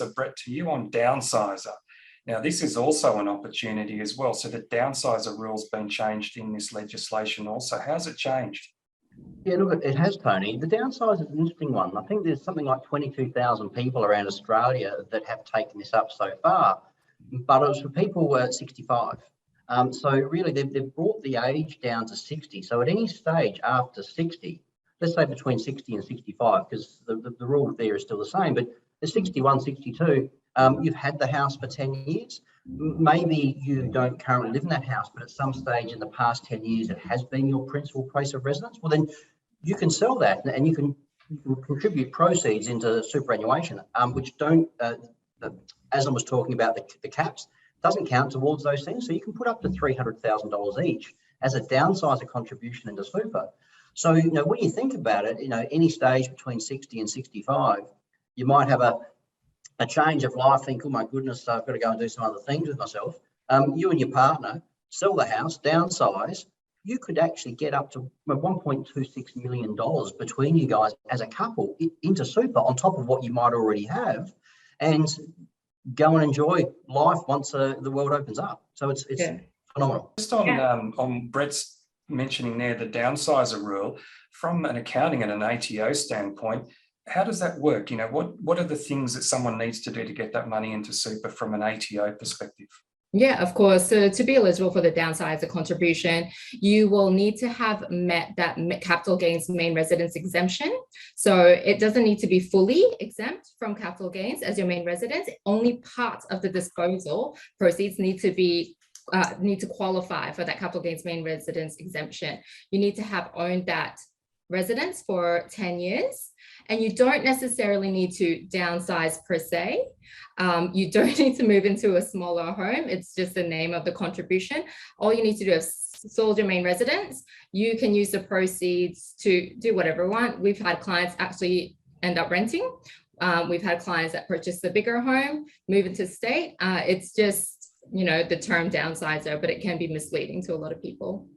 So Brett, to you on downsizer. Now, this is also an opportunity as well. So the downsizer rule's been changed in this legislation also. How's it changed? Yeah, look, it has, Tony. The downsize is an interesting one. I think there's something like 22,000 people around Australia that have taken this up so far, but it was for people 65. So really, they've brought the age down to 60. So at any stage after 60, let's say between 60 and 65, because the rule there is still the same, but at 61, 62, you've had the house for 10 years. Maybe you don't currently live in that house, but at some stage in the past 10 years, it has been your principal place of residence. Well, then you can sell that and you can contribute proceeds into superannuation, which don't, as I was talking about the caps, doesn't count towards those things. So you can put up to $300,000 each as a downsizer contribution into super. So, when you think about it, any stage between 60 and 65, you might have a change of life, think, oh my goodness, I've got to go and do some other things with myself. You and your partner sell the house, downsize, you could actually get up to $1.26 million between you guys as a couple into super on top of what you might already have, and go and enjoy life once the world opens up. So it's phenomenal. Just on Brett's mentioning there, the downsizer rule, from an accounting and an ATO standpoint, how does that work? What are the things that someone needs to do to get that money into super from an ATO perspective? Yeah, of course. So to be eligible for the downsizer contribution, you will need to have met that capital gains main residence exemption. So it doesn't need to be fully exempt from capital gains as your main residence. Only part of the disposal proceeds need to qualify for that capital gains main residence exemption. You need to have owned that residence for 10 years. And you don't necessarily need to downsize per se. You don't need to move into a smaller home. It's just the name of the contribution. All you need to do is sold your main residence. You can use the proceeds to do whatever you want. We've had clients actually end up renting. We've had clients that purchase the bigger home, move into state. It's just, the term downsizer, but it can be misleading to a lot of people.